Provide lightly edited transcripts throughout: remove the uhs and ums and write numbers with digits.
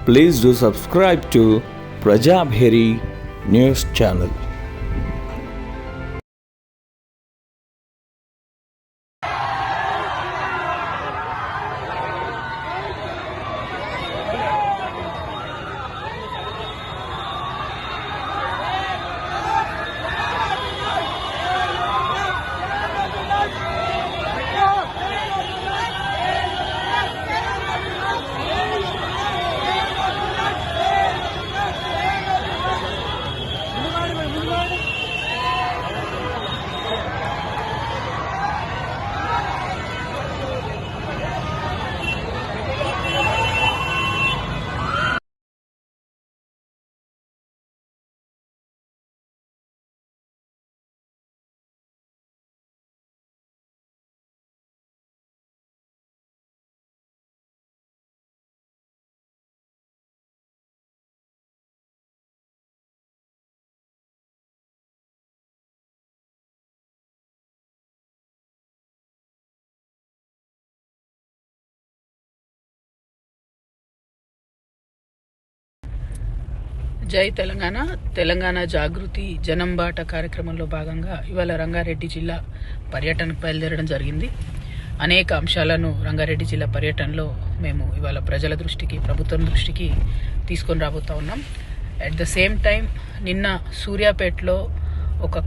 Please do subscribe to Prajabheri News Channel. జై తెలంగాణ తెలంగాణ జాగృతి జనంబాట కార్యక్రమంలో భాగంగా ఇవాళ రంగారెడ్డి జిల్లా పర్యటనకు బయలుదేరడం జరిగింది. అనేక అంశాలను రంగారెడ్డి జిల్లా పర్యటనలో మేము ఇవాళ ప్రజల దృష్టికి, ప్రభుత్వం దృష్టికి తీసుకొని రాబోతా ఉన్నాం. అట్ ద సేమ్ టైం నిన్న సూర్యాపేటలో ఒక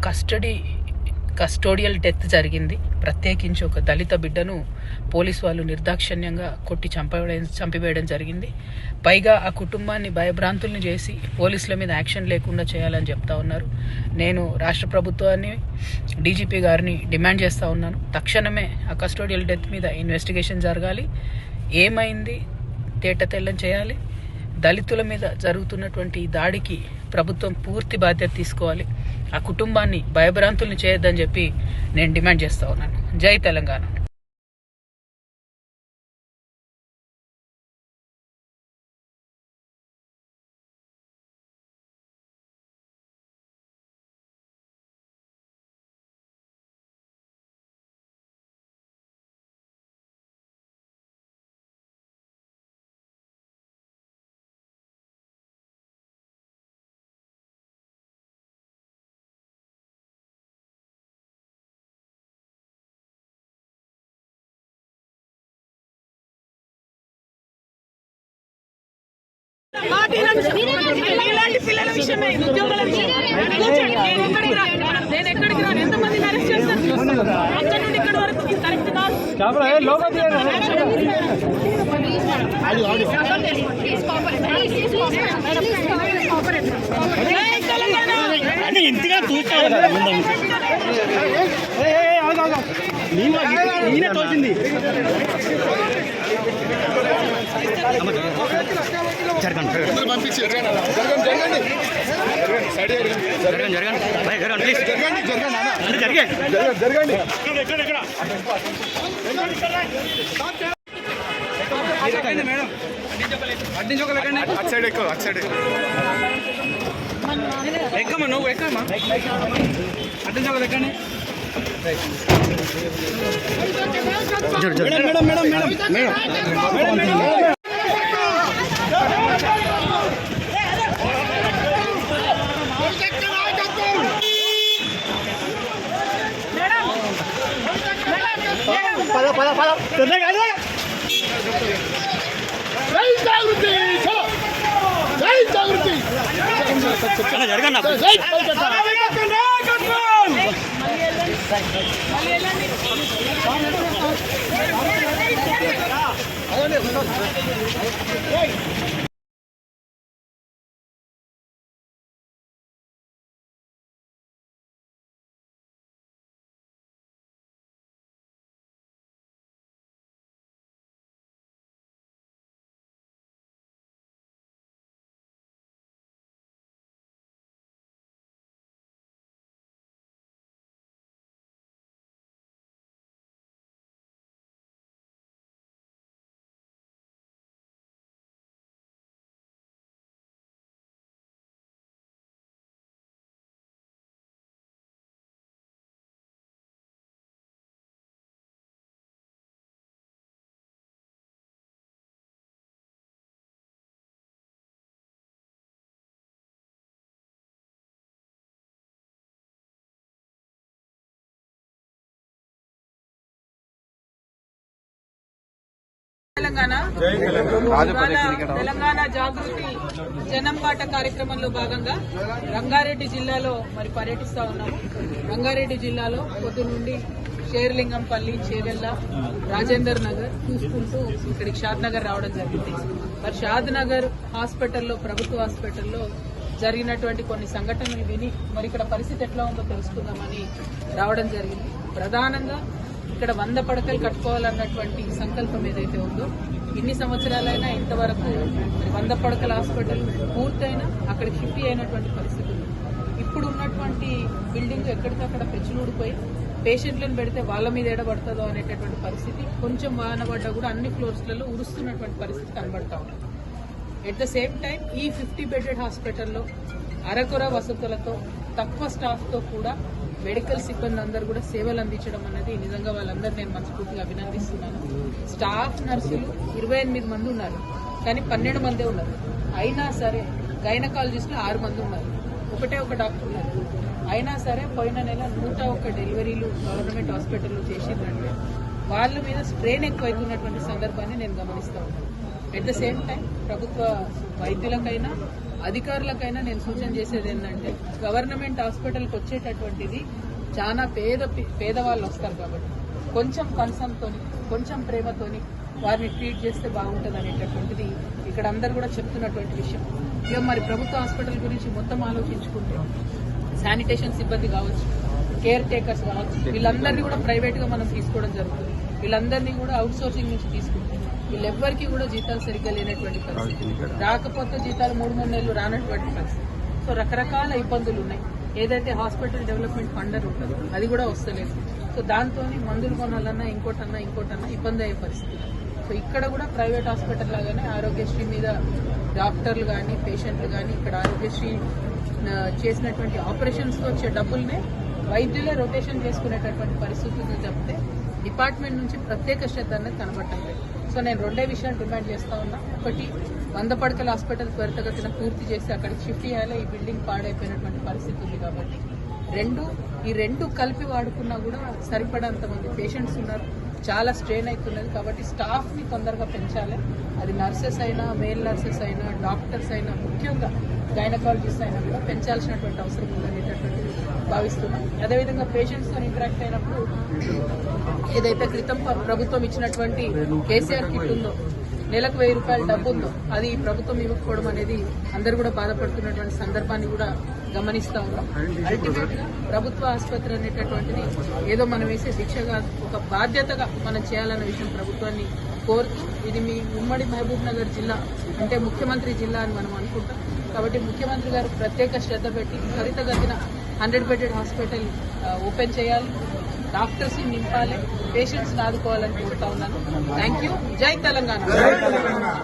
కస్టోడియల్ డెత్ జరిగింది. ప్రత్యేకించి ఒక దళిత బిడ్డను పోలీసు వాళ్ళు నిర్దాక్షిణ్యంగా కొట్టి చంపివేయడం జరిగింది. పైగా ఆ కుటుంబాన్ని భయభ్రాంతుల్ని చేసి పోలీసుల మీద యాక్షన్ లేకుండా చేయాలని చెప్తా ఉన్నారు. నేను రాష్ట్ర ప్రభుత్వాన్ని, డీజీపీ గారిని డిమాండ్ చేస్తూ ఉన్నాను. తక్షణమే ఆ కస్టోడియల్ డెత్ మీద ఇన్వెస్టిగేషన్ జరగాలి. ఏమైంది తేటతెల్లం చేయాలి. దళితుల మీద జరుగుతున్నటువంటి దాడికి ప్రభుత్వం పూర్తి బాధ్యత తీసుకోవాలి. ఆ కుటుంబాన్ని భయభ్రాంతుల్ని చేయొద్దని చెప్పి నేను డిమాండ్ చేస్తూ ఉన్నాను. జై తెలంగాణ. ఇలాంటి పిల్లల విషయమే, ఉద్యోగాల విషయం నేను ఎక్కడికి రాను. ఎంతమందిని అరెస్ట్ చేస్తారు అక్కడ నుండి ఇక్కడ వరకు? ఇది కరెక్ట్ కాదు. ఇంతగా చూస్తాను తోచింది. ఎక్కమ్మా, నువ్వు ఎక్కమ్మా, అడ్డించోకలు ఎక్కండి. Madam madam madam madam madam జరగండి. తెలంగాణ. ఇవాళ తెలంగాణ జాగృతి జనంబాట కార్యక్రమంలో భాగంగా రంగారెడ్డి జిల్లాలో మరి పర్యటిస్తా ఉన్నాము. రంగారెడ్డి జిల్లాలో పొద్దునుండి షేర్లింగంపల్లి, చేవెళ్ల, రాజేందర్ నగర్ చూసుకుంటూ ఇక్కడికి షాద్ నగర్ రావడం జరిగింది. మరి షాద్ నగర్ హాస్పిటల్లో, ప్రభుత్వ హాస్పిటల్లో జరిగినటువంటి కొన్ని సంఘటనలు విని మరి ఇక్కడ పరిస్థితి ఎట్లా ఉందో తెలుసుకుందామని రావడం జరిగింది. ప్రధానంగా ఇక్కడ 100 పడకలు కట్టుకోవాలన్నటువంటి సంకల్పం ఏదైతే ఉందో, ఇన్ని సంవత్సరాలైనా ఇంతవరకు 100 పడకల హాస్పిటల్ పూర్తయినా అక్కడికి షిఫ్ట్ అయినటువంటి పరిస్థితి ఉంది. ఇప్పుడు ఉన్నటువంటి బిల్డింగ్ ఎక్కడికక్కడ పెచ్చులూడిపోయి పేషెంట్లను పెడితే వాళ్ళ మీద ఎడబడుతుందో అనేటటువంటి పరిస్థితి, కొంచెం వాన పడ్డా కూడా అన్ని ఫ్లోర్స్లలో ఉరుస్తున్నటువంటి పరిస్థితి కనబడతా ఉంది. ఎట్ ద సేమ్ టైం ఈ 50 బెడెడ్ హాస్పిటల్లో అరకొర వసతులతో, తక్కువ స్టాఫ్తో కూడా మెడికల్ సిబ్బంది అందరూ కూడా సేవలు అందించడం అనేది నిజంగా వాళ్ళందరూ నేను మనస్ఫూర్తిగా అభినందిస్తున్నాను. స్టాఫ్ నర్సులు 28 మంది ఉన్నారు, కానీ 12 మందే ఉన్నారు. అయినా సరే గైనకాలజిస్టులు 6 మంది ఉన్నారు, ఒకటే ఒక డాక్టర్ ఉన్నారు. అయినా సరే పోయిన నెల 101 డెలివరీలు గవర్నమెంట్ హాస్పిటల్లో చేసిందంటే వాళ్ళ మీద స్ట్రెయిన్ ఎక్కువైతున్నటువంటి సందర్భాన్ని నేను గమనిస్తా ఉన్నాను. ఎట్ ద సేమ్ టైం ప్రభుత్వ వైద్యులకైనా అధికారులకైనా నేను సూచన చేసేది ఏంటంటే, గవర్నమెంట్ హాస్పిటల్కి వచ్చేటటువంటిది చాలా పేదవాళ్ళు వస్తారు కాబట్టి కొంచెం కన్సర్న్తోని, కొంచెం ప్రేమతోని వారిని ట్రీట్ చేస్తే బాగుంటుంది అనేటటువంటిది ఇక్కడ అందరు కూడా చెప్తున్నటువంటి విషయం. ఇక మరి ప్రభుత్వ హాస్పిటల్ గురించి మొత్తం ఆలోచించుకుంటే శానిటేషన్ సిబ్బంది కావచ్చు, కేర్ టేకర్స్ కావచ్చు, వీళ్ళందరినీ కూడా ప్రైవేట్గా మనం తీసుకోవడం జరుగుతుంది. వీళ్ళందరినీ కూడా అవుట్ సోర్సింగ్ నుంచి తీసుకుంటాం. వీళ్ళెవ్వరికీ కూడా జీతాలు సరిగ్గా లేనటువంటి పరిస్థితి, రాకపోతే జీతాలు 3 నెలలు రానటువంటి పరిస్థితి. సో రకరకాల ఇబ్బందులు ఉన్నాయి. ఏదైతే హాస్పిటల్ డెవలప్మెంట్ ఫండ్ ఉంటుందో అది కూడా వస్తలేదు. సో దాంతో మందులు కొనాలన్నా ఇంకోటన్నా ఇబ్బంది అయ్యే పరిస్థితి. సో ఇక్కడ కూడా ప్రైవేట్ హాస్పిటల్ లాగానే ఆరోగ్యశ్రీ మీద డాక్టర్లు కానీ, పేషెంట్లు కానీ ఇక్కడ ఆరోగ్యశ్రీ చేసినటువంటి ఆపరేషన్స్కి వచ్చే డబ్బుల్నే వైద్యులే రొటేషన్ చేసుకునేటటువంటి పరిస్థితులు చెప్తే డిపార్ట్మెంట్ నుంచి ప్రత్యేక శ్రద్ధ అనేది కనబడటం. సో నేను 2 విషయాలు డిమాండ్ చేస్తా ఉన్నా. ఒకటి, 100 పడకల హాస్పిటల్ త్వరితగతిన పూర్తి చేసి అక్కడికి షిఫ్ట్ చేయాలి. ఈ బిల్డింగ్ పాడైపోయినటువంటి పరిస్థితి ఉంది కాబట్టి. 2, ఈ 2 కలిపి వాడుకున్నా కూడా సరిపడంత మంది పేషెంట్స్ ఉన్నారు, చాలా స్ట్రెయిన్ అవుతున్నది. కాబట్టి స్టాఫ్ని తొందరగా పెంచాలి. అది నర్సెస్ అయినా, మేల్ నర్సెస్ అయినా, డాక్టర్స్ అయినా, ముఖ్యంగా గైనకాలజిస్ట్ అయినా కూడా పెంచాల్సినటువంటి అవసరం ఉందనేటటువంటిది భావిస్తున్నాం. అదేవిధంగా పేషెంట్స్తో ఇంటరాక్ట్ అయినప్పుడు ఏదైతే క్రితం ప్రభుత్వం ఇచ్చినటువంటి కేసీఆర్ కిట్ ఉందో, నెలకు 1000 రూపాయల డబ్బు ఉందో, అది ప్రభుత్వం ఇవ్వకపోవడం అనేది అందరూ కూడా బాధపడుతున్నటువంటి సందర్భాన్ని కూడా గమనిస్తా ఉన్నాం. అల్టిమేట్ గా ప్రభుత్వ ఆసుపత్రి అనేటటువంటిది ఏదో మనం వేసే దీక్షగా, ఒక బాధ్యతగా మనం చేయాలన్న విషయం ప్రభుత్వాన్ని కోరుతూ, ఇది మీ ఉమ్మడి మహబూబ్ నగర్ జిల్లా అంటే ముఖ్యమంత్రి జిల్లా అని మనం అనుకుంటాం. కాబట్టి ముఖ్యమంత్రి గారు ప్రత్యేక శ్రద్ధ పెట్టి త్వరితగతిన 100 బెడెడ్ హాస్పిటల్ ఓపెన్ చేయాలి, డాక్టర్స్ నింపాలి, పేషెంట్స్ ఆదుకోవాలని కోరుతా ఉన్నాను. Thank you. జై తెలంగాణ.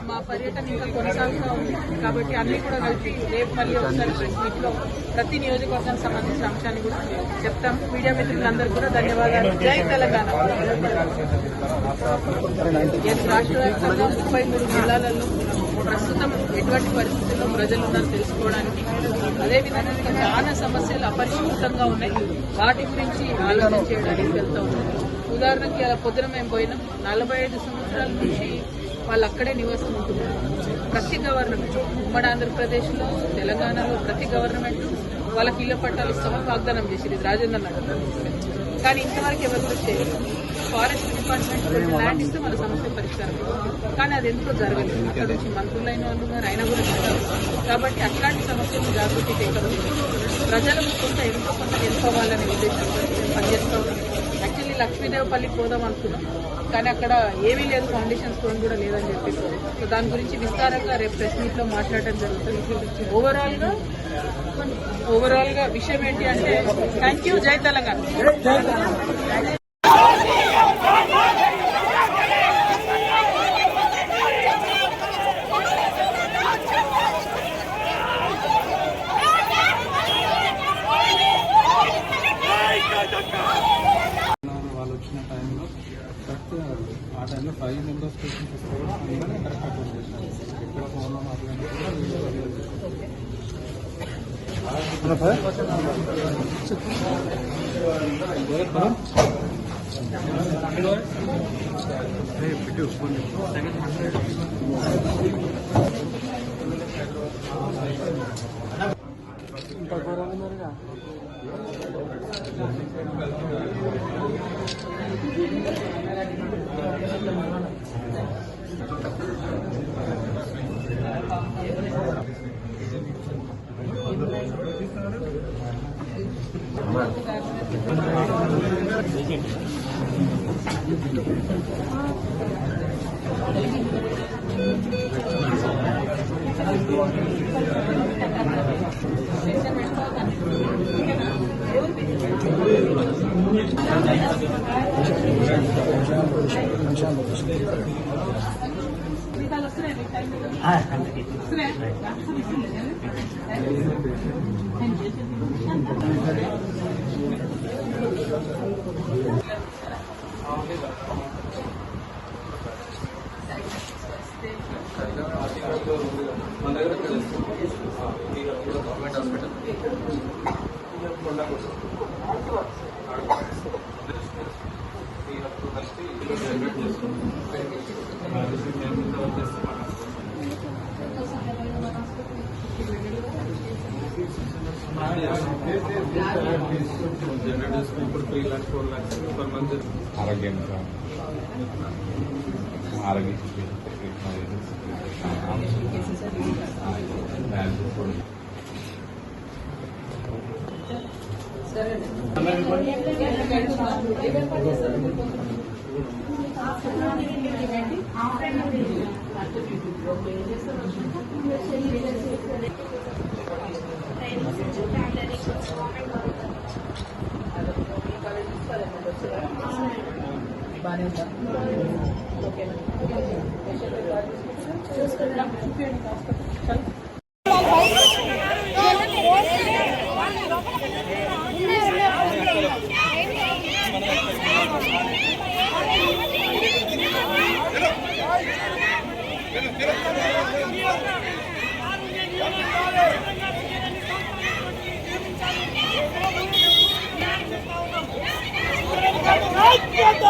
మా పర్యటన ఇంకా కొనసాగుతూ ఉంది కాబట్టి అన్ని కూడా కలిపి రేపు మళ్ళీ ఒకసారి ప్రెస్ మీట్ లో ప్రతి నియోజకవర్గానికి సంబంధించిన అంశాన్ని కూడా చెప్తాం. మీడియా మిత్రులందరూ కూడా ధన్యవాదాలు. జై తెలంగాణ. రాష్ట్ర వ్యాప్తంగా 33 జిల్లాలలో ప్రస్తుతం ఎటువంటి పరిస్థితుల్లో ప్రజలు ఉన్నారో తెలుసుకోవడానికి, అదేవిధంగా ఇంకా చాలా సమస్యలు అపరిష్కృతంగా ఉన్నాయి, వాటి గురించి ఆలోచన చేయడానికి వెళ్తూ ఉన్నాం. ఉదాహరణకి అలా పొద్దున మేము పోయినాం, 45 సంవత్సరాల నుంచి వాళ్ళు అక్కడే నివాసం ఉంటున్నారు. ప్రతి గవర్నమెంట్, ఉమ్మడి ఆంధ్రప్రదేశ్లో, తెలంగాణలో ప్రతి గవర్నమెంట్ వాళ్ళకి ఇళ్ల పట్టాలు ఇస్తామని వాగ్దానం చేసింది రాజేంద్ర నగర్. కానీ ఇంతవరకు ఎవరు కూడా చేయలేదు. ఫారెస్ట్ డిపార్ట్మెంట్ ల్యాండ్ ఇస్తే మన సమస్య పరిష్కారం, కానీ అది ఎందుకో జరగలేదు. అక్కడ నుంచి మంత్రులైన వాళ్ళు ఉన్నారు, అయినా కూడా జరగదు. కాబట్టి అట్లాంటి సమస్యలు జాగృతి చేయడం, ప్రజలకు కొంత ఎంతో కొంత హెల్ప్ అవ్వాలనే ఉద్దేశంతో పనిచేస్తూ ఉన్నాం. యాక్చువల్లీ లక్ష్మీదేవపల్లికి పోదాం అనుకున్నాం, కానీ అక్కడ ఏమీ లేదు, ఫౌండేషన్ స్టోన్ కూడా లేదని చెప్పి. సో దాని గురించి విస్తారంగా రేపు ప్రెస్ మీట్ లో మాట్లాడటం జరుగుతుంది. ఓవరాల్ గా విషయం ఏంటి అంటే, థ్యాంక్ యూ. జై తెలంగాణ. వాళ్ళు వచ్చిన టైంలో కరెక్ట్ ఆ టైంలో 5 మెంబర్స్ పేషెంట్స్ వస్తే కూడా అందరినీ కరెక్ట్ అటెండ్ చేశారు. ఎక్కడ ఫోన్లో మాట్లాడినా కూడా ఇప్పుడు 3 lakhs 4 lakhs per month ఆరోగ్యం బాగానే ఉందా? ఐక్యత